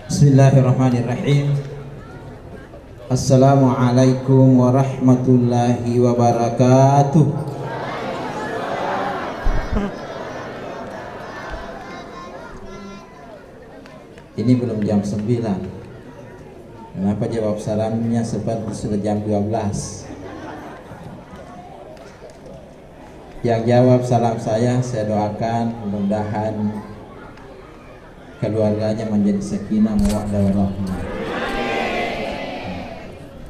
Bismillahirrahmanirrahim. Assalamualaikum warahmatullahi wabarakatuh. Ini belum jam 9. Kenapa jawab salamnya seperti sudah jam 12? Yang jawab salam saya doakan mudah-mudahan keluarganya menjadi sakinah mawaddah warahmah.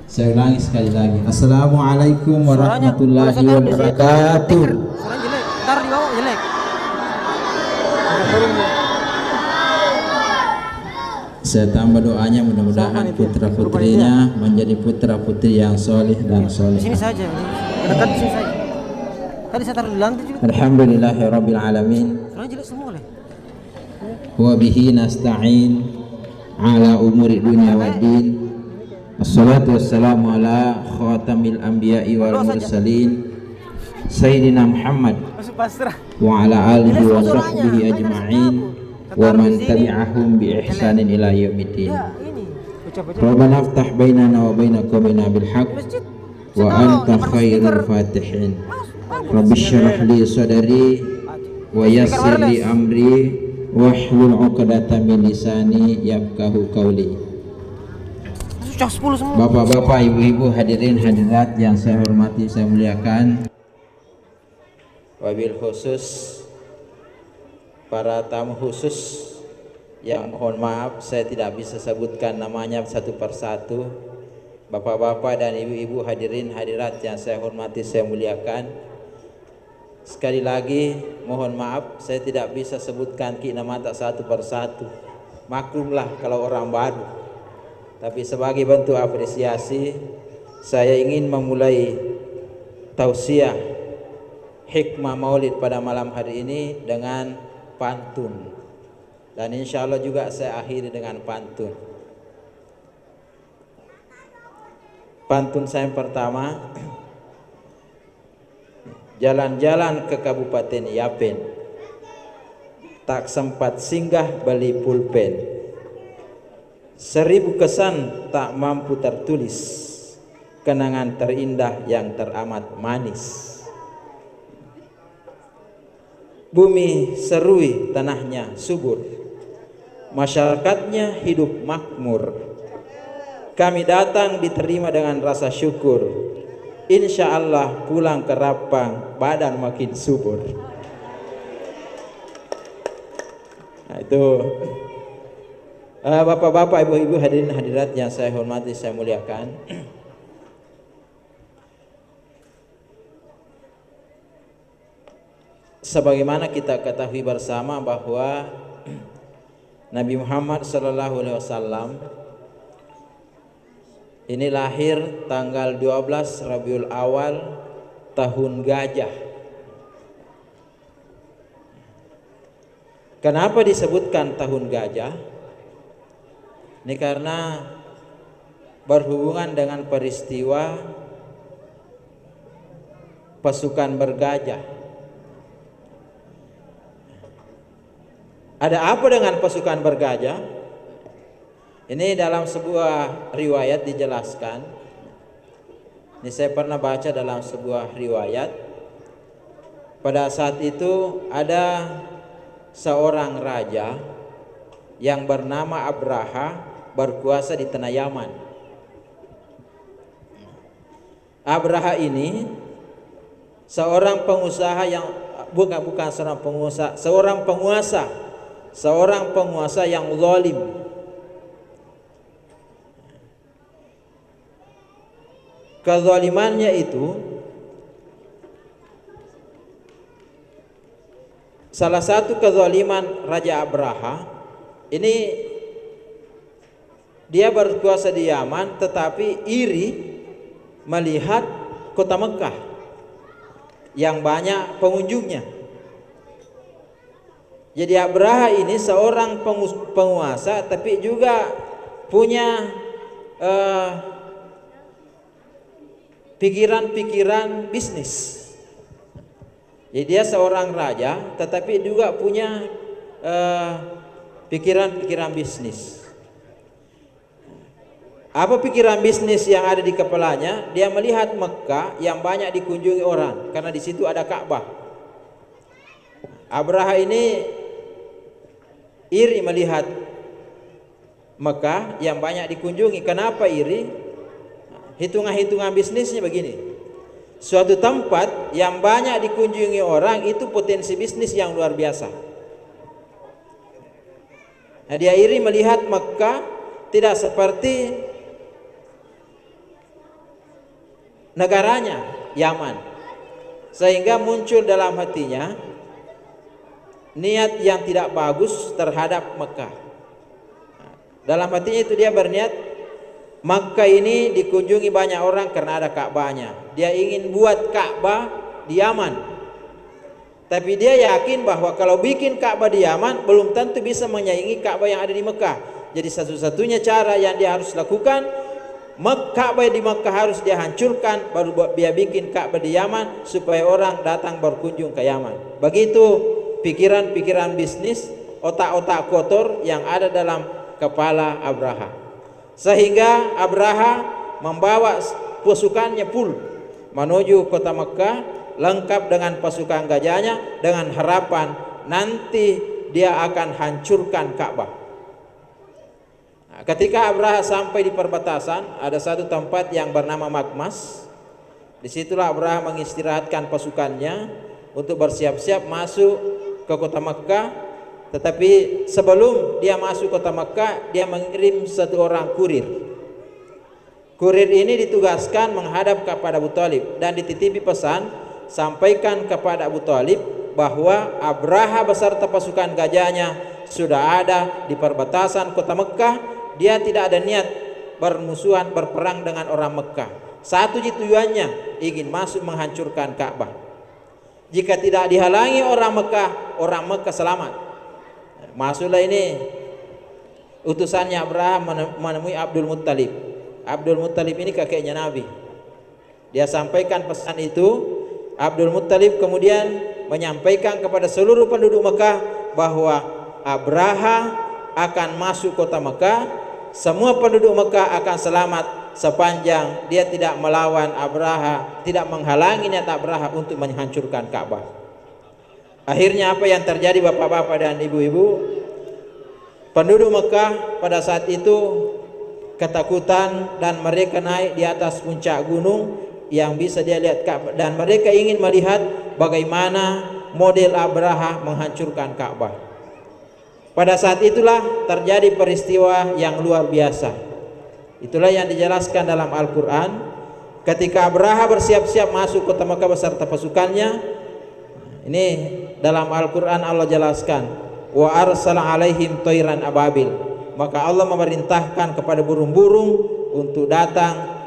Saya ulangi sekali lagi. Assalamualaikum warahmatullahi wabarakatuh. Suara jelek, ntar di bawah jelek. Saya tambah doanya mudah-mudahan putra putrinya menjadi putra putri yang soleh dan soleh. Sini saja, dekat sini saja. Tadi saya taruh di lantai juga. Alhamdulillahirabbil alamin. Suara jelek semua lah. Wa bihi nasta'in ala umuri dunya waddin. Assalatu wassalamu ala khatamil anbiya'i wal mursalin Sayyidina Muhammad wa ala alihi wa sahbihi ajma'in wa man tabi'ahum bi ihsanin ila yaumiddin. Rabbana iftah bainana wa baina qaumina bil haqq wa anta khairul fatihin. Rabbi shrah li sadri wa yassir li amri wahlul 'uqdatam min lisani yafqahu qawli. Bapak-bapak, ibu-ibu, hadirin hadirat yang saya hormati, saya muliakan. Wabil khusus para tamu khusus yang mohon maaf saya tidak bisa sebutkan namanya satu persatu. Bapak-bapak dan ibu-ibu, hadirin hadirat yang saya hormati, saya muliakan. Sekali lagi mohon maaf saya tidak bisa sebutkan nama tak satu persatu. Maklumlah kalau orang baru. Tapi sebagai bentuk apresiasi saya ingin memulai tausiah hikmah maulid pada malam hari ini dengan pantun. Dan insya Allah juga saya akhiri dengan pantun. Pantun saya yang pertama, jalan-jalan ke Kabupaten Yapen, tak sempat singgah beli pulpen. 1000 kesan tak mampu tertulis, kenangan terindah yang teramat manis. Bumi serui, tanahnya subur, masyarakatnya hidup makmur. Kami datang diterima dengan rasa syukur. Insya Allah pulang ke Rapang badan makin subur. Nah itu bapak-bapak, ibu-ibu, hadirin hadirat yang saya hormati, saya muliakan. Sebagaimana kita ketahui bersama bahwa Nabi Muhammad SAW ini lahir tanggal 12 Rabiul Awal tahun gajah. Kenapa disebutkan tahun gajah? Ini karena berhubungan dengan peristiwa pasukan bergajah. Ada apa dengan pasukan bergajah? Ini dalam sebuah riwayat dijelaskan. Ini saya pernah baca dalam sebuah riwayat. Pada saat itu ada seorang raja yang bernama Abraha berkuasa di tanah Yaman. Abraha ini seorang pengusaha yang bukan seorang pengusaha, seorang penguasa yang zalim. Kezalimannya itu salah satu kezaliman Raja Abraha ini, dia berkuasa di Yaman tetapi iri melihat kota Mekah yang banyak pengunjungnya. Jadi Abraha ini seorang penguasa tapi juga punya pikiran-pikiran bisnis. Jadi dia seorang raja tetapi juga punya pikiran-pikiran bisnis. Apa pikiran bisnis yang ada di kepalanya? Dia melihat Mekah yang banyak dikunjungi orang karena di situ ada Ka'bah. Abraha ini iri melihat Mekah yang banyak dikunjungi. Kenapa iri? Hitungan-hitungan bisnisnya begini. Suatu tempat yang banyak dikunjungi orang itu potensi bisnis yang luar biasa. Nah, dia iri melihat Mekah tidak seperti negaranya, Yaman, sehingga muncul dalam hatinya niat yang tidak bagus terhadap Mekah. Dalam hatinya itu dia berniat, Mekah ini dikunjungi banyak orang karena ada Ka'bahnya. Dia ingin buat Ka'bah di Yaman, tapi dia yakin bahwa kalau bikin Ka'bah di Yaman belum tentu bisa menyaingi Ka'bah yang ada di Mekah. Jadi satu-satunya cara yang dia harus lakukan, Ka'bah di Mekah harus dia hancurkan, baru dia bikin Ka'bah di Yaman supaya orang datang berkunjung ke Yaman. Begitu pikiran-pikiran bisnis, otak-otak kotor yang ada dalam kepala Abraha. Sehingga Abraha membawa pasukannya full menuju kota Mekah lengkap dengan pasukan gajahnya dengan harapan nanti dia akan hancurkan Ka'bah. Ketika Abraha sampai di perbatasan, ada satu tempat yang bernama Makmas. Disitulah Abraha mengistirahatkan pasukannya untuk bersiap-siap masuk ke kota Mekah. Tetapi sebelum dia masuk kota Mekah, dia mengirim satu orang kurir. Kurir ini ditugaskan menghadap kepada Abu Thalib dan dititipi pesan, sampaikan kepada Abu Thalib bahwa Abraha beserta pasukan gajahnya sudah ada di perbatasan kota Mekah. Dia tidak ada niat bermusuhan berperang dengan orang Mekah. Satu tujuannya ingin masuk menghancurkan Ka'bah. Jika tidak dihalangi orang Mekah selamat. Masuklah ini utusannya Abraham menemui Abdul Muttalib. Abdul Muttalib ini kakeknya Nabi. Dia sampaikan pesan itu. Abdul Muttalib kemudian menyampaikan kepada seluruh penduduk Mekah bahwa Abraha akan masuk kota Mekah. Semua penduduk Mekah akan selamat sepanjang dia tidak melawan Abraha, tidak menghalangi niat Abraha untuk menghancurkan Ka'bah. Akhirnya apa yang terjadi bapak-bapak dan ibu-ibu? Penduduk Mekah pada saat itu ketakutan dan mereka naik di atas puncak gunung yang bisa dia lihat Ka'bah, dan mereka ingin melihat bagaimana model Abraha menghancurkan Ka'bah. Pada saat itulah terjadi peristiwa yang luar biasa. Itulah yang dijelaskan dalam Al-Quran. Ketika Abraha bersiap-siap masuk kota Mekah beserta pasukannya, ini dalam Al-Quran Allah jelaskan, wa arsala alaihim toiran ababil. Maka Allah memerintahkan kepada burung-burung untuk datang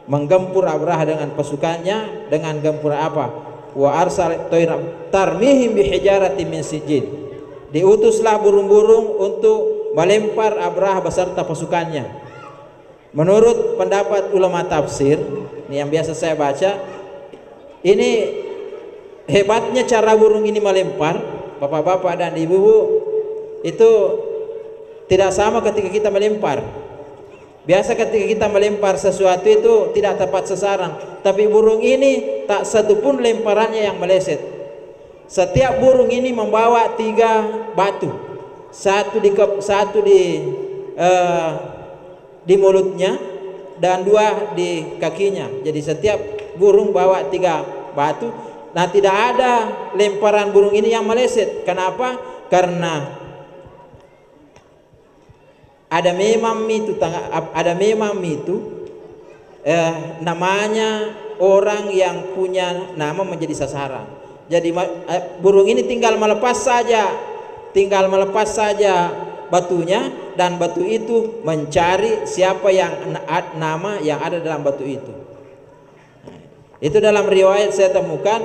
menggempur Abraha dengan pasukannya. Dengan gempur apa? Wa arsala toiran tarmihim bihijaratin min sijil. Diutuslah burung-burung untuk melempar Abraha beserta pasukannya. Menurut pendapat ulama tafsir, ini yang biasa saya baca, ini hebatnya cara burung ini melempar, bapak-bapak dan ibu-ibu, itu tidak sama ketika kita melempar. Biasa ketika kita melempar sesuatu itu tidak tepat sasaran, tapi burung ini tak satu pun lemparannya yang meleset. Setiap burung ini membawa 3 batu, satu di mulutnya dan 2 di kakinya. Jadi setiap burung bawa 3 batu. Nah, tidak ada lemparan burung ini yang meleset. Kenapa? Karena ada memang itu namanya orang yang punya nama menjadi sasaran. Jadi burung ini tinggal melepas saja batunya, dan batu itu mencari siapa yang nama yang ada dalam batu itu. Itu dalam riwayat saya temukan,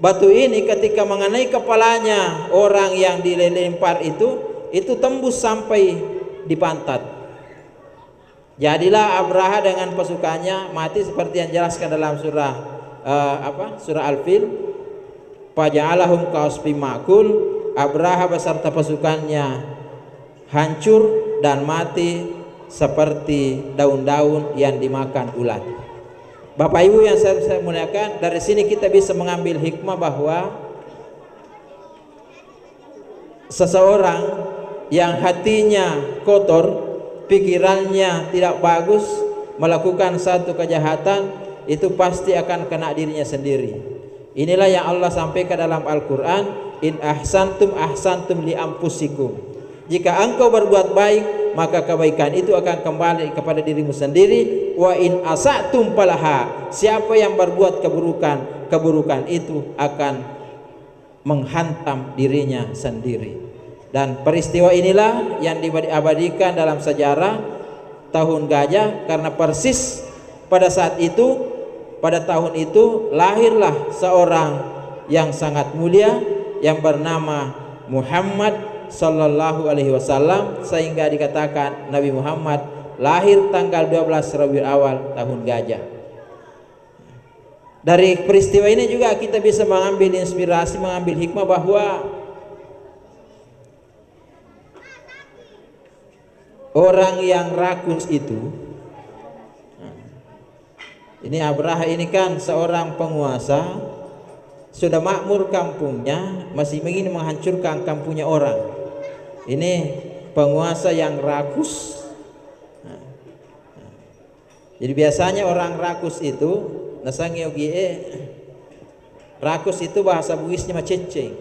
batu ini ketika mengenai kepalanya orang yang dilempar itu tembus sampai di pantat. Jadilah Abraha dengan pasukannya mati seperti yang dijelaskan dalam surah surah Al-Fil. Faja'alahum ka'asfin ma'kul. Abraha beserta pasukannya hancur dan mati seperti daun-daun yang dimakan ulat. Bapak Ibu yang saya muliakan, dari sini kita bisa mengambil hikmah bahwa seseorang yang hatinya kotor, pikirannya tidak bagus, melakukan satu kejahatan, itu pasti akan kena dirinya sendiri. Inilah yang Allah sampaikan dalam Al-Quran, in ahsantum ahsantum li anfusikum. Jika engkau berbuat baik, maka kebaikan itu akan kembali kepada dirimu sendiri. Wa in asatum falaha. Siapa yang berbuat keburukan, keburukan itu akan menghantam dirinya sendiri. Dan peristiwa inilah yang diabadikan dalam sejarah tahun gajah, karena persis pada saat itu, pada tahun itu lahirlah seorang yang sangat mulia yang bernama Muhammad sallallahu alaihi wasallam, sehingga dikatakan Nabi Muhammad lahir tanggal 12 Rabiul Awal tahun gajah. Dari peristiwa ini juga kita bisa mengambil inspirasi, mengambil hikmah bahwa orang yang rakus itu, ini Abraha ini kan seorang penguasa, sudah makmur kampungnya, masih ingin menghancurkan kampungnya orang. Ini penguasa yang rakus. Jadi biasanya orang rakus itu nasang yogi rakus itu bahasa Bugisnya maceceng.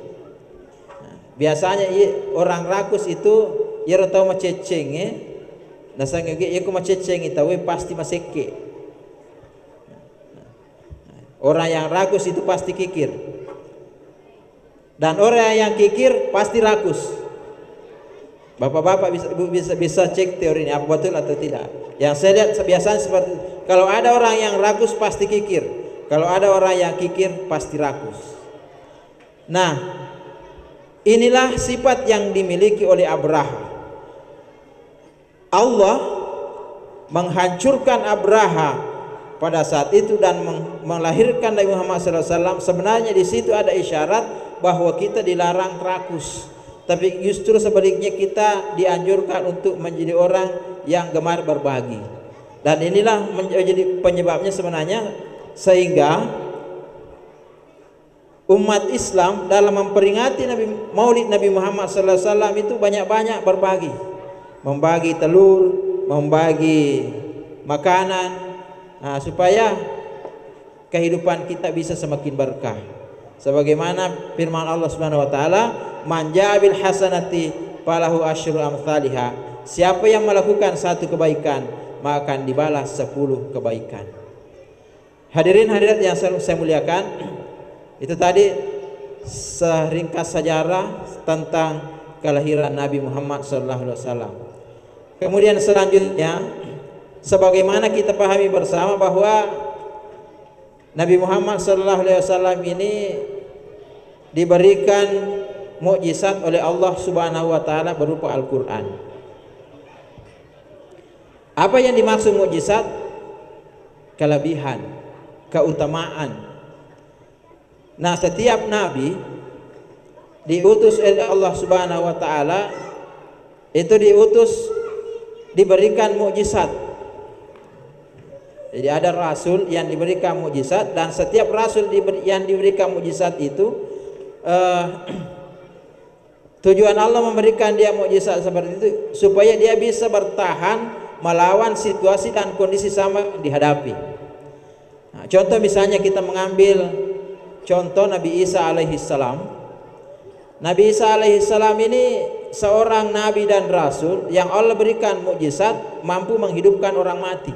Biasanya orang rakus itu ia tahu maceceng nasang yogi aku maceceng itu pasti maseke. Orang yang rakus itu pasti kikir, dan orang yang kikir pasti rakus. Bapak-bapak bisa cek teori ini apa betul atau tidak. Yang saya lihat biasanya seperti kalau ada orang yang rakus pasti kikir, kalau ada orang yang kikir pasti rakus. Nah, inilah sifat yang dimiliki oleh Abraha. Allah menghancurkan Abraha pada saat itu dan melahirkan Nabi Muhammad SAW. Sebenarnya di situ ada isyarat bahwa kita dilarang rakus, tapi justru sebaliknya kita dianjurkan untuk menjadi orang yang gemar berbagi. Dan inilah menjadi penyebabnya sebenarnya sehingga umat Islam dalam memperingati Maulid Nabi Muhammad SAW itu banyak-banyak berbagi, membagi telur, membagi makanan, supaya kehidupan kita bisa semakin berkah. Sebagaimana firman Allah Subhanahu wa taala, man ja'abil hasanati falahu asyru amsalihha. Siapa yang melakukan satu kebaikan, maka akan dibalas 10 kebaikan. Hadirin hadirat yang saya muliakan, itu tadi seringkas sejarah tentang kelahiran Nabi Muhammad SAW. Kemudian selanjutnya, sebagaimana kita pahami bersama bahwa Nabi Muhammad SAW ini diberikan mukjizat oleh Allah Subhanahu wa taala berupa Al-Qur'an. Apa yang dimaksud mukjizat? Kelebihan, keutamaan. Nah, setiap nabi diutus oleh Allah Subhanahu wa taala itu diberikan mukjizat. Jadi ada rasul yang diberikan mukjizat, dan setiap rasul yang diberikan mukjizat itu tujuan Allah memberikan dia mukjizat seperti itu supaya dia bisa bertahan melawan situasi dan kondisi sama dihadapi. Nah, contoh misalnya kita mengambil contoh Nabi Isa alaihissalam. Nabi Isa alaihissalam ini seorang nabi dan rasul yang Allah berikan mukjizat mampu menghidupkan orang mati.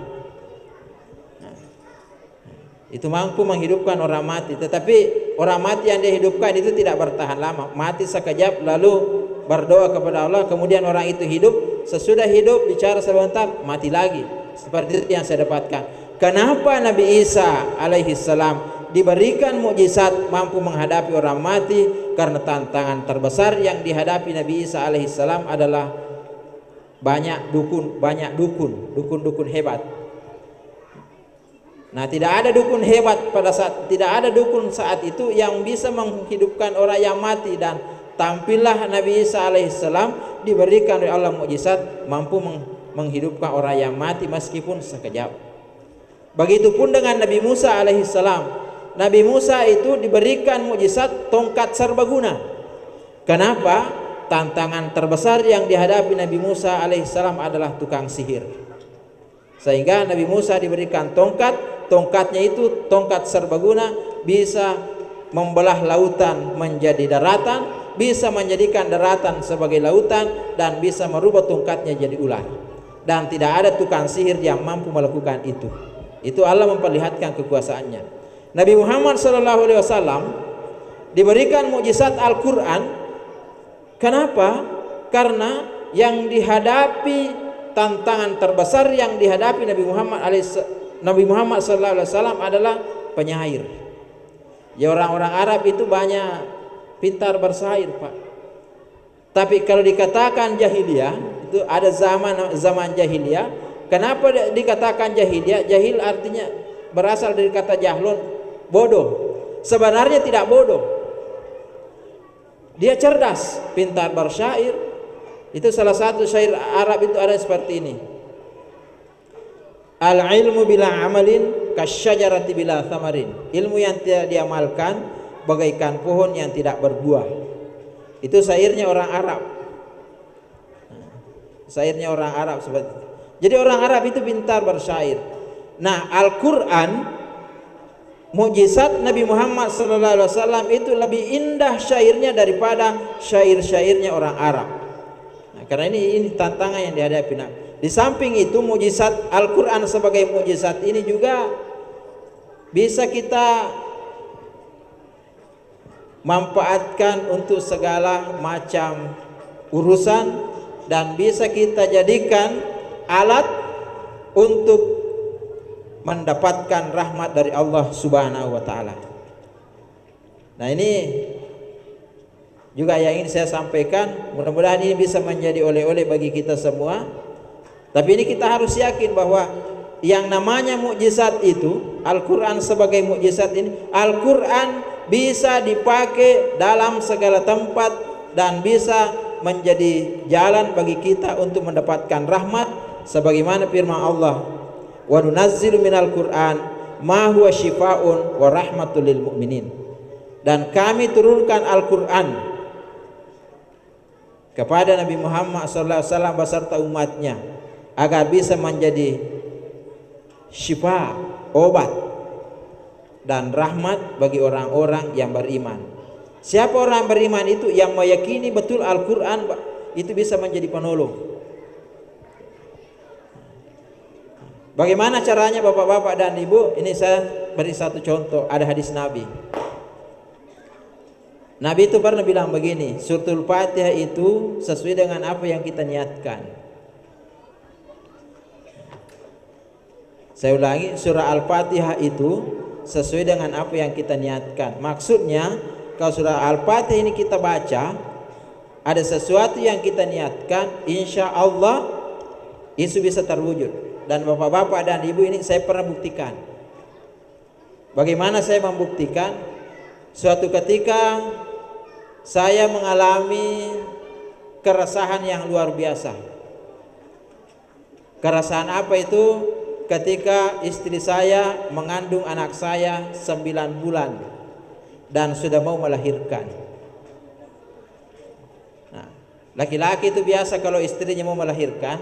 Itu mampu menghidupkan orang mati, tetapi orang mati yang dia hidupkan itu tidak bertahan lama, mati sekejap lalu berdoa kepada Allah, kemudian orang itu hidup, sesudah hidup bicara sebentar mati lagi. Seperti itu yang saya dapatkan. Kenapa Nabi Isa alaihissalam diberikan mukjizat mampu menghadapi orang mati? Karena tantangan terbesar yang dihadapi Nabi Isa alaihissalam adalah banyak dukun hebat. Nah, tidak ada dukun hebat saat itu yang bisa menghidupkan orang yang mati, dan tampillah Nabi Isa alaihissalam diberikan oleh Allah mukjizat mampu menghidupkan orang yang mati meskipun sekejap. Begitupun dengan Nabi Musa alaihissalam. Nabi Musa itu diberikan mukjizat tongkat serbaguna. Kenapa? Tantangan terbesar yang dihadapi Nabi Musa alaihissalam adalah tukang sihir. Sehingga Nabi Musa diberikan tongkat. Tongkatnya itu tongkat serbaguna, bisa membelah lautan menjadi daratan, bisa menjadikan daratan sebagai lautan, dan bisa merubah tongkatnya jadi ular. Dan tidak ada tukang sihir yang mampu melakukan itu. Itu Allah memperlihatkan kekuasaannya. Nabi Muhammad SAW diberikan mukjizat Al-Quran. Kenapa? Karena yang dihadapi, tantangan terbesar yang dihadapi Nabi Muhammad SAW adalah penyair. Ya, orang-orang Arab itu banyak pintar bersair, Pak. Tapi kalau dikatakan jahiliyah, itu ada zaman jahiliyah. Kenapa dikatakan jahiliyah? Jahil artinya berasal dari kata jahlun, bodoh. Sebenarnya tidak bodoh. Dia cerdas, pintar bersyair. Itu salah satu syair Arab itu ada seperti ini. Al-ilmu bila amalin kasyajarati bila thamarin. Ilmu yang tidak diamalkan bagaikan pohon yang tidak berbuah. Itu syairnya orang Arab. Syairnya orang Arab seperti itu. Jadi orang Arab itu pintar bersyair. Nah, Al-Quran, mukjizat Nabi Muhammad SAW itu lebih indah syairnya daripada syair-syairnya orang Arab. Nah, karena ini tantangan yang dihadapi. Nah, di samping itu mukjizat Al-Quran sebagai mukjizat ini juga bisa kita manfaatkan untuk segala macam urusan, dan bisa kita jadikan alat untuk mendapatkan rahmat dari Allah Subhanahu wa taala. Nah, ini juga yang ingin saya sampaikan. Mudah-mudahan ini bisa menjadi oleh-oleh bagi kita semua. Tapi ini kita harus yakin bahwa yang namanya mukjizat itu, Al-Quran sebagai mukjizat ini, Al-Quran bisa dipakai dalam segala tempat dan bisa menjadi jalan bagi kita untuk mendapatkan rahmat. Sebagaimana firman Allah, wa nunazzilu minal Qur'an ma huwa syifaa'un wa rahmatul lil mu'minin. Dan kami turunkan Al-Qur'an kepada Nabi Muhammad SAW beserta umatnya agar bisa menjadi syifa, obat dan rahmat bagi orang-orang yang beriman. Siapa orang beriman itu? Yang meyakini betul Al-Qur'an itu bisa menjadi penolong. Bagaimana caranya bapak-bapak dan ibu? Ini saya beri satu contoh. Ada hadis Nabi. Nabi itu pernah bilang begini, suratul Fatihah itu sesuai dengan apa yang kita niatkan. Saya ulangi, surah Al-Fatihah itu sesuai dengan apa yang kita niatkan. Maksudnya, kalau surah Al-Fatihah ini kita baca, ada sesuatu yang kita niatkan, insya Allah itu bisa terwujud. Dan bapak-bapak dan ibu, ini saya pernah buktikan. Bagaimana saya membuktikan? Suatu ketika saya mengalami keresahan yang luar biasa. Keresahan apa itu? Ketika istri saya mengandung anak saya 9 bulan dan sudah mau melahirkan. Nah, laki-laki itu biasa kalau istrinya mau melahirkan,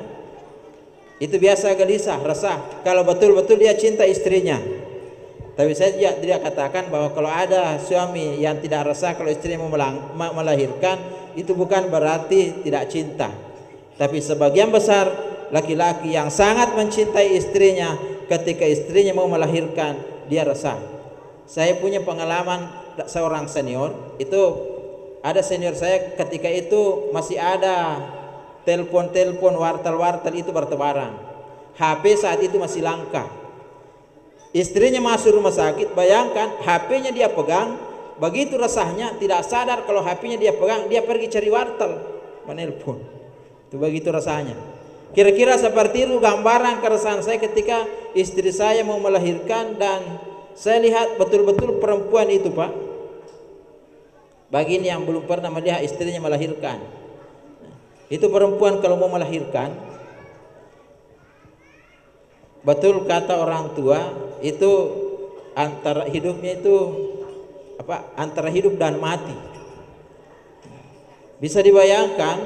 itu biasa gelisah, resah. Kalau betul-betul dia cinta istrinya. Tapi saya tidak katakan bahwa kalau ada suami yang tidak resah kalau istrinya mau melahirkan, itu bukan berarti tidak cinta. Tapi sebagian besar laki-laki yang sangat mencintai istrinya, ketika istrinya mau melahirkan, dia resah. Saya punya pengalaman seorang senior. Itu ada senior saya ketika itu masih ada telepon-telepon, wartel-wartel itu bertebaran. HP saat itu masih langka. Istrinya masuk rumah sakit, bayangkan HP-nya dia pegang, begitu resahnya tidak sadar kalau HP-nya dia pegang, dia pergi cari wartel, menelpon. Itu begitu rasanya. Kira-kira seperti itu gambaran keresahan saya ketika istri saya mau melahirkan, dan saya lihat betul-betul perempuan itu, Pak. Bagi ini yang belum pernah melihat istrinya melahirkan, itu perempuan kalau mau melahirkan, Betul kata orang tua, itu antara hidupnya itu apa? Antara hidup dan mati. Bisa dibayangkan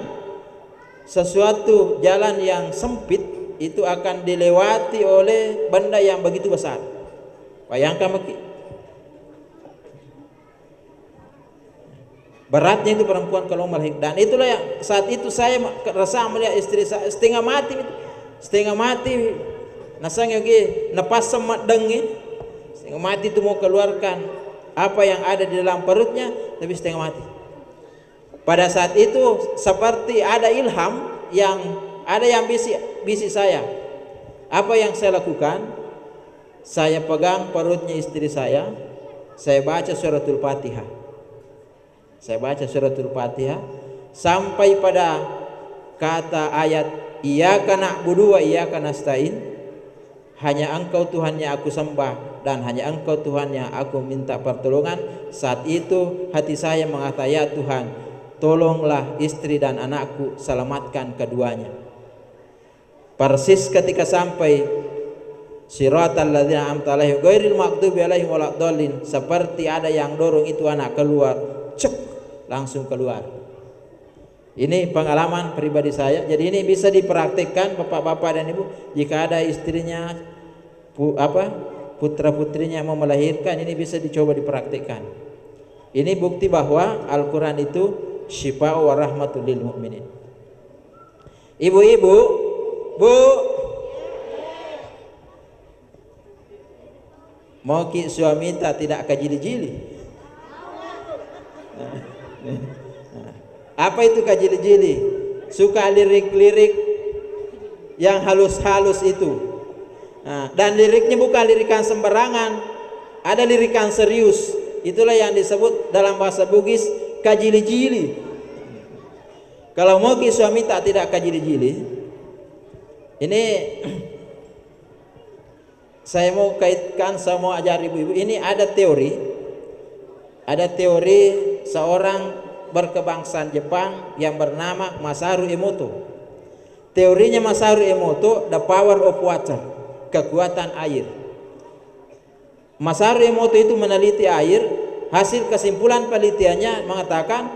sesuatu jalan yang sempit itu akan dilewati oleh benda yang begitu besar. Bayangkan beratnya itu perempuan kalau melahirkan. Dan itulah yang saat itu saya rasa melihat istri saya setengah mati nasang yogi napas semat dengi setengah mati itu mau keluarkan apa yang ada di dalam perutnya, tapi setengah mati. Pada saat itu seperti ada ilham yang bisi saya. Apa yang saya lakukan? Saya pegang perutnya istri saya baca suratul Fatihah. Saya baca suratul Fatihah sampai pada kata ayat Iyyaka na'budu wa iyyaka nasta'in. Hanya Engkau Tuhan yang aku sembah dan hanya Engkau Tuhan yang aku minta pertolongan. Saat itu hati saya mengatakan, ya Tuhan, tolonglah istri dan anakku, selamatkan keduanya. Persis ketika sampai siratal ladzina an'amta 'alaihim ghairil maghdubi 'alaihim waladdallin, seperti ada yang dorong itu anak keluar, cek, langsung keluar. Ini pengalaman pribadi saya. Jadi ini bisa dipraktikkan bapak-bapak dan ibu jika ada istrinya putra putrinya mau melahirkan, ini bisa dicoba dipraktikkan. Ini bukti bahwa Al-Quran itu syifa'u wa rahmatul lil mu'minin. Ibu-ibu, Bu, mau ki suami tak tidak kajili-jili. Apa itu kajili-jili? Suka lirik-lirik yang halus-halus itu. Dan liriknya bukan lirikan sembarangan, ada lirikan serius. Itulah yang disebut dalam bahasa Bugis kajili-jili. Kalau mau ki suami tak tidak kajili-jili, ini saya mau kaitkan, saya mau ajar ibu-ibu. Ini ada teori seorang berkebangsaan Jepang yang bernama Masaru Emoto. Teorinya Masaru Emoto, the power of water, kekuatan air. Masaru Emoto itu meneliti air. Hasil kesimpulan penelitiannya mengatakan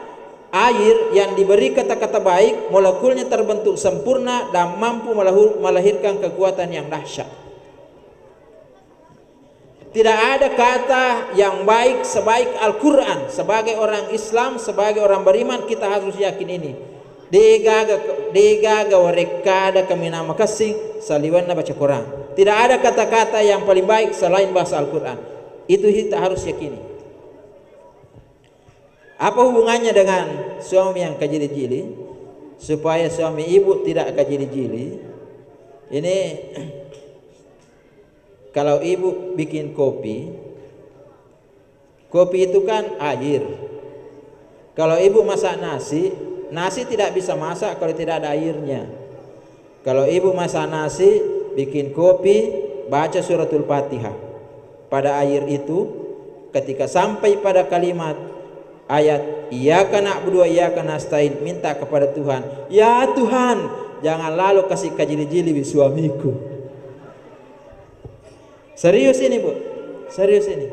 air yang diberi kata-kata baik, molekulnya terbentuk sempurna dan mampu melahirkan kekuatan yang dahsyat. Tidak ada kata yang baik sebaik Al-Quran. Sebagai orang Islam, sebagai orang beriman, kita harus yakin ini. Degaga warekada kami nama kasih saliwana baca Quran. Tidak ada kata-kata yang paling baik selain bahasa Al-Quran. Itu kita harus yakini. Apa hubungannya dengan suami yang kajili-jili? Supaya suami ibu tidak kajili-jili, ini kalau ibu bikin kopi itu kan air. Kalau ibu masak nasi tidak bisa masak kalau tidak ada airnya. Kalau ibu masak nasi, bikin kopi, baca suratul Fatihah. Pada air itu, ketika sampai pada kalimat ayat Iyyaka na'budu wa iyyaka nasta'in, minta kepada Tuhan, ya Tuhan, jangan lalu kasih kajili-jili di suamiku. Serius ini, Bu. Serius ini.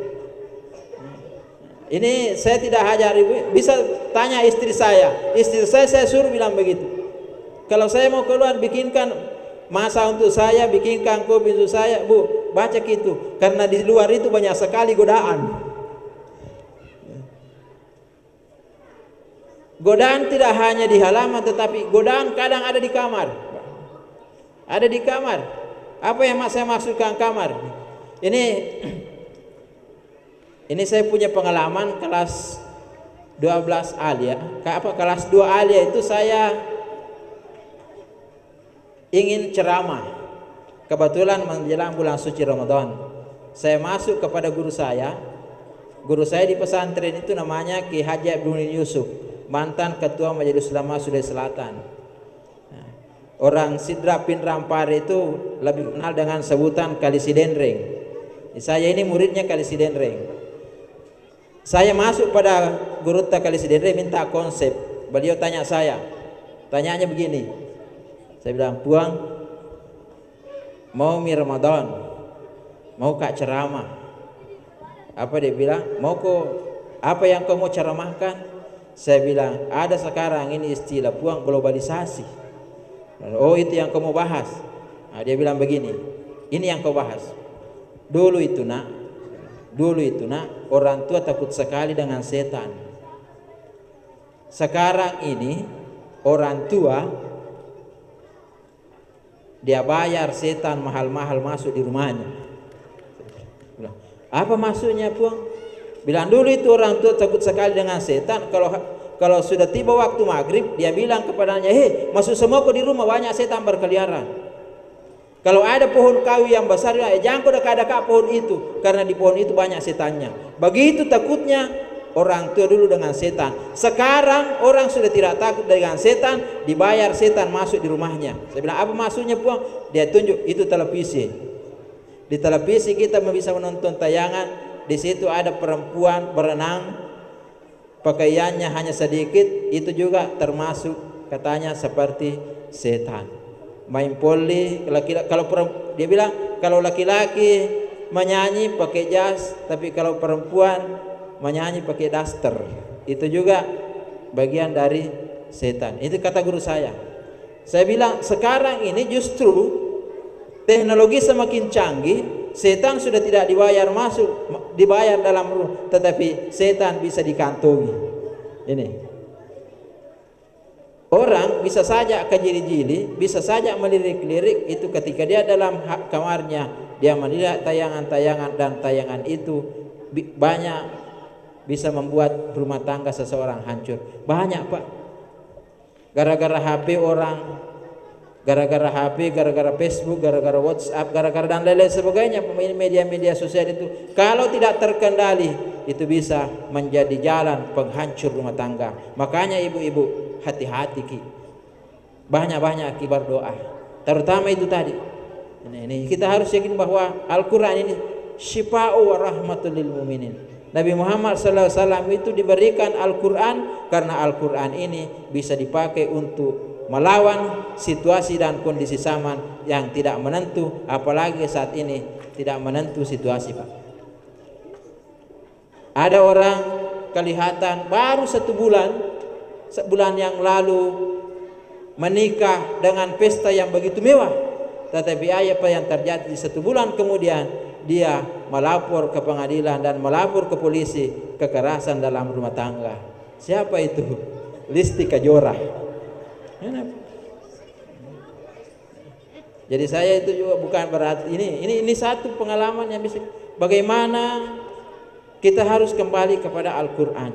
Ini saya tidak hajar ibu. Bisa tanya istri saya. Istri saya suruh bilang begitu. Kalau saya mau keluar, bikinkan masa untuk saya, bikinkan kopi untuk saya, Bu, baca gitu. Karena di luar itu banyak sekali godaan. Godaan tidak hanya di halaman, tetapi godaan kadang ada di kamar. Ada di kamar. Apa yang saya maksudkan kamar? Ini saya punya pengalaman kelas 12 alia. Kelas 2 alia itu saya ingin ceramah. Kebetulan menjelang bulan suci Ramadan. Saya masuk kepada guru saya. Guru saya di pesantren itu namanya Ki Haji Abdul Yusuf, mantan ketua Majelis Ulama Sulawesi Selatan. Orang Sidra Pin Rampare itu lebih kenal dengan sebutan Kali Sidenreng. Saya ini muridnya Kali Sidenreng. Saya masuk pada guru Kali Sidenreng minta konsep. Beliau tanya saya. Tanyanya begini. Saya bilang, "Puang, mau mi Ramadan, mau kak ceramah. Apa dia bilang? Mau kok apa yang kau mau ceramahkan? Saya bilang ada sekarang ini istilah puang globalisasi. Oh itu yang kau mau bahas. Nah, dia bilang begini, ini yang kau bahas. Dulu itu nak, orang tua takut sekali dengan setan. Sekarang ini orang tua dia bayar setan mahal-mahal masuk di rumahnya. Apa maksudnya puang? Bilang dulu itu orang tua takut sekali dengan setan. Kalau sudah tiba waktu maghrib, dia bilang kepadanya, hei masuk semua kau di rumah, banyak setan berkeliaran. Kalau ada pohon kayu yang besar, jangan kau dekat-dekat pohon itu, karena di pohon itu banyak setannya. Begitu takutnya orang tua dulu dengan setan. Sekarang orang sudah tidak takut dengan setan, dibayar setan masuk di rumahnya. Saya bilang apa maksudnya puang? Dia tunjuk itu televisi. Di televisi kita bisa menonton tayangan, di situ ada perempuan berenang, pakaiannya hanya sedikit, itu juga termasuk katanya seperti setan. Main poli, dia bilang kalau laki-laki menyanyi pakai jas, tapi kalau perempuan menyanyi pakai daster, itu juga bagian dari setan. Itu kata guru saya. Saya bilang sekarang ini justru teknologi semakin canggih, setan sudah tidak dibayar dalam rumah, tetapi setan bisa dikantongi. Ini orang bisa saja kejili-jili, bisa saja melirik-lirik itu ketika dia dalam kamarnya, dia melihat tayangan-tayangan, dan tayangan itu banyak bisa membuat rumah tangga seseorang hancur. Banyak pak, gara-gara HP orang, gara-gara HP, gara-gara Facebook, gara-gara WhatsApp, gara-gara dan lain-lain sebagainya, media-media sosial itu kalau tidak terkendali itu bisa menjadi jalan penghancur rumah tangga. Makanya ibu-ibu hati-hati ki, banyak-banyak ki berdoa, terutama itu tadi. Ini kita harus yakin bahwa Al-Quran ini syifa'u wa rahmatul lil mu'minin. Nabi Muhammad SAW itu diberikan Al-Quran karena Al-Quran ini bisa dipakai untuk melawan situasi dan kondisi zaman yang tidak menentu, apalagi saat ini tidak menentu situasi pak. Ada orang kelihatan baru sebulan yang lalu menikah dengan pesta yang begitu mewah, tetapi apa yang terjadi 1 bulan kemudian dia melapor ke pengadilan dan melapor ke polisi kekerasan dalam rumah tangga. Siapa itu? Listi Kejora. Jadi saya itu juga bukan berarti ini satu pengalaman yang bisa bagaimana kita harus kembali kepada Al-Quran,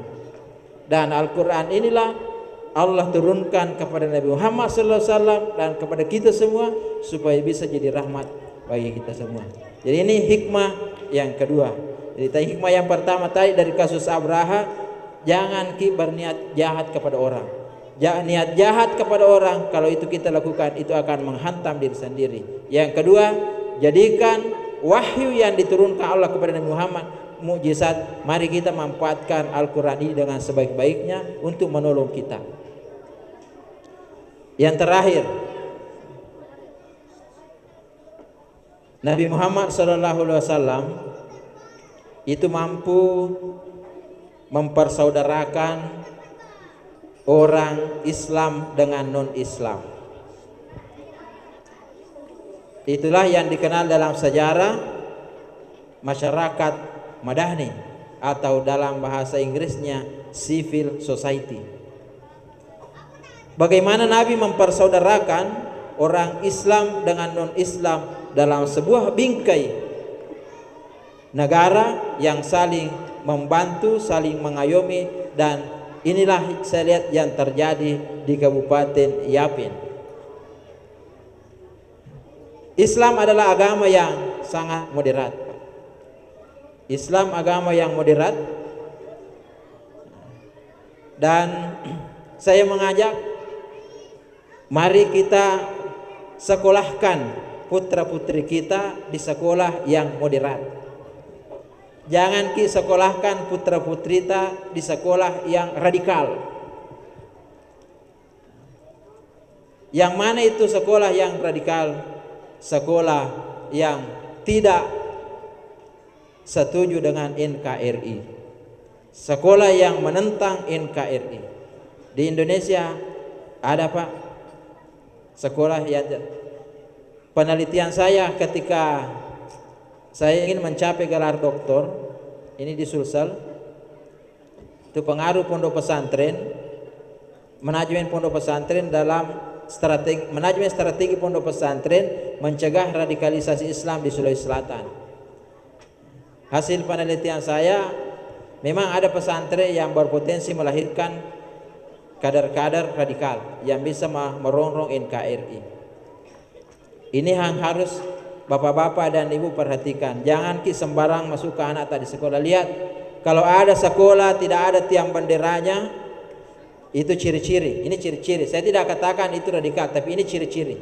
dan Al-Quran inilah Allah turunkan kepada Nabi Muhammad SAW dan kepada kita semua supaya bisa jadi rahmat bagi kita semua. Jadi ini hikmah yang kedua. Jadi hikmah yang pertama tadi dari kasus Abraha, jangan berniat jahat kepada orang. Jangan niat jahat kepada orang, kalau itu kita lakukan itu akan menghantam diri sendiri. Yang kedua, jadikan wahyu yang diturunkan Allah kepada Nabi Muhammad mukjizat. Mari kita manfaatkan Al-Quran ini dengan sebaik-baiknya untuk menolong kita. Yang terakhir, Nabi Muhammad SAW itu mampu mempersaudarakan orang Islam dengan non-Islam. Itulah yang dikenal dalam sejarah masyarakat Madani, atau dalam bahasa Inggrisnya civil society. Bagaimana Nabi mempersaudarakan orang Islam dengan non-Islam dalam sebuah bingkai negara yang saling membantu, saling mengayomi, dan inilah saya lihat yang terjadi di Kabupaten Yapin. Islam adalah agama yang sangat moderat. Islam agama yang moderat, dan saya mengajak mari kita sekolahkan putra-putri kita di sekolah yang moderat. Jangan kita sekolahkan putra-putri kita di sekolah yang radikal. Yang mana itu sekolah yang radikal? sekolah yang tidak setuju dengan NKRI, sekolah yang menentang NKRI. Di Indonesia ada Pak sekolah yang, penelitian saya ketika saya ingin mencapai gelar doktor ini di Sulsel, itu pengaruh pondok pesantren, manajemen pondok pesantren dalam manajemen strategi pondok pesantren mencegah radikalisasi Islam di Sulawesi Selatan. Hasil penelitian saya, memang ada pesantren yang berpotensi melahirkan kader-kader radikal yang bisa merongrong NKRI. Ini yang harus bapak-bapak dan ibu perhatikan. Jangan sembarang masuk ke anak tadi sekolah. Lihat, kalau ada sekolah tidak ada tiang benderanya, itu ciri-ciri. Ini ciri-ciri. Saya tidak katakan itu radikal, tapi ini ciri-ciri.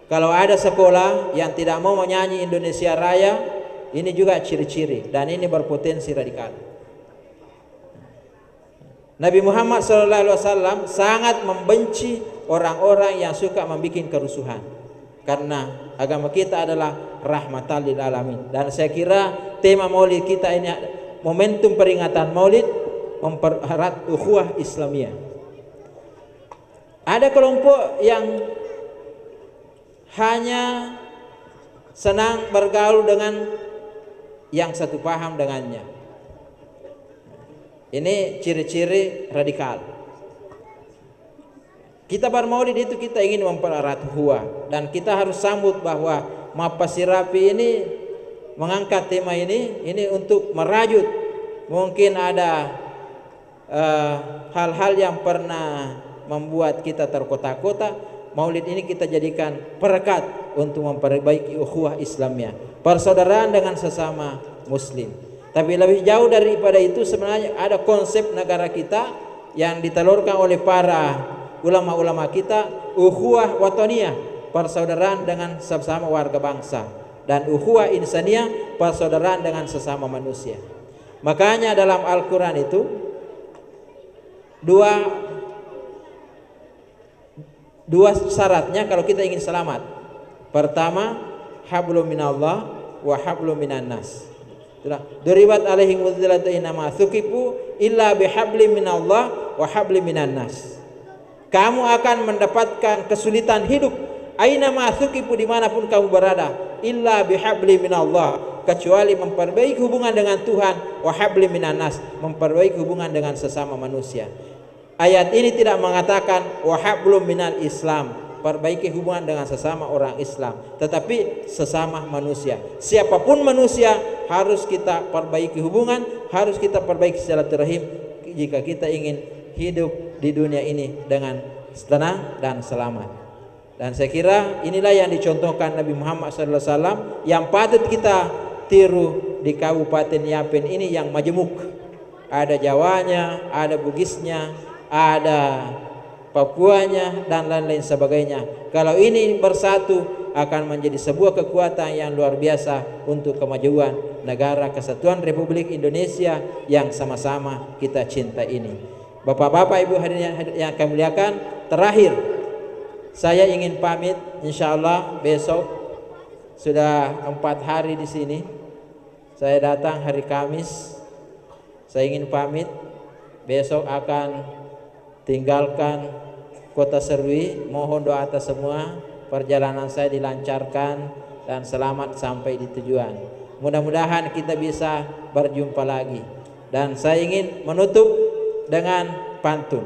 Kalau ada sekolah yang tidak mau menyanyi Indonesia Raya, ini juga ciri-ciri, dan ini berpotensi radikal. Nabi Muhammad SAW sangat membenci orang-orang yang suka membuat kerusuhan, karena agama kita adalah rahmatan lil alamin. Dan saya kira tema Maulid kita ini, momentum peringatan Maulid, mempererat ukhuwah Islamiyah. Ada kelompok yang hanya senang bergaul dengan yang satu paham dengannya. Ini ciri-ciri radikal. Kita bermaulid itu kita ingin mempererat ukhuwah, dan kita harus sambut bahwa Mapas Sirapi ini mengangkat tema ini untuk merajut. Mungkin ada hal-hal yang pernah membuat kita terkotak-kotak. Maulid ini kita jadikan perekat untuk memperbaiki ukhuwah Islamnya, persaudaraan dengan sesama muslim. Tapi lebih jauh daripada itu, sebenarnya ada konsep negara kita yang ditelurkan oleh para ulama-ulama kita, ukhuwah wataniyah, persaudaraan dengan sesama warga bangsa, dan ukhuwah insaniyah, persaudaraan dengan sesama manusia. Makanya dalam Al-Quran itu dua syaratnya kalau kita ingin selamat. Pertama, hablum minallah wa hablum minan nas. Duribat alaihim wadzilatu inama thukifu illa bihablim minallah wa hablim minan nas. Kamu akan mendapatkan kesulitan hidup aina ma thukifu, dimanapun kamu berada, illa bihablim minallah, kecuali memperbaiki hubungan dengan Tuhan, wa hablim minan nas, memperbaiki hubungan dengan sesama manusia. Ayat ini tidak mengatakan wahablum minal Islam, perbaiki hubungan dengan sesama orang Islam, tetapi sesama manusia. Siapapun manusia harus kita perbaiki hubungan, harus kita perbaiki silaturahim jika kita ingin hidup di dunia ini dengan tenang dan selamat. Dan saya kira inilah yang dicontohkan Nabi Muhammad SAW yang patut kita tiru di Kabupaten Yapen ini yang majemuk. Ada Jawanya, ada Bugisnya, ada Papuanya, dan lain-lain sebagainya. Kalau ini bersatu akan menjadi sebuah kekuatan yang luar biasa untuk kemajuan negara kesatuan Republik Indonesia yang sama-sama kita cinta ini. Bapak-bapak, ibu hadirin yang kami muliakan, terakhir saya ingin pamit. Insyaallah besok sudah 4 hari di sini. Saya datang hari Kamis. Saya ingin pamit. Besok akan tinggalkan Kota Serui. Mohon doa atas semua, perjalanan saya dilancarkan dan selamat sampai di tujuan. Mudah-mudahan kita bisa berjumpa lagi. Dan saya ingin menutup dengan pantun.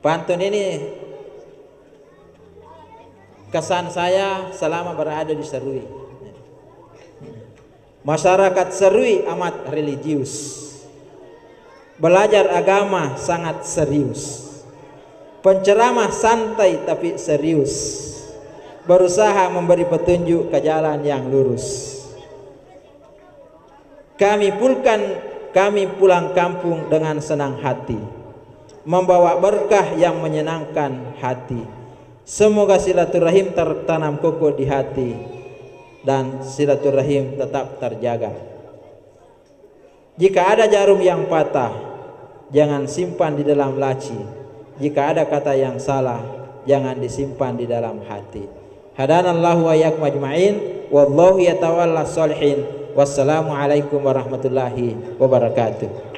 Pantun ini kesan saya selama berada di Serui. Masyarakat Serui amat religius, belajar agama sangat serius, penceramah santai tapi serius, berusaha memberi petunjuk ke jalan yang lurus. Kami pulang kampung dengan senang hati, membawa berkah yang menyenangkan hati. Semoga silaturahim tertanam kokoh di hati dan silaturahim tetap terjaga. Jika ada jarum yang patah, jangan simpan di dalam laci. Jika ada kata yang salah, jangan disimpan di dalam hati. Hadanallahu wa iyyakum ajmain, wallahu yatawalla sholihin. Wassalamualaikum warahmatullahi wabarakatuh.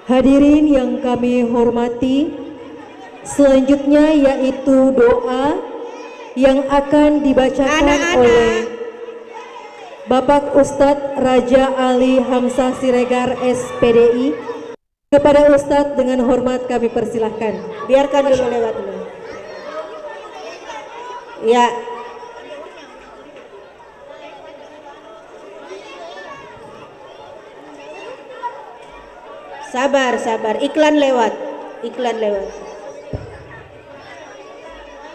Hadirin yang kami hormati, selanjutnya yaitu doa yang akan dibacakan oleh Bapak Ustadz Raja Ali Hamzah Siregar SPDI. Kepada Ustadz dengan hormat kami persilahkan. Biarkan dulu lewat dulu. Ya. Sabar, sabar. Iklan lewat. Iklan lewat.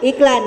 Iklan.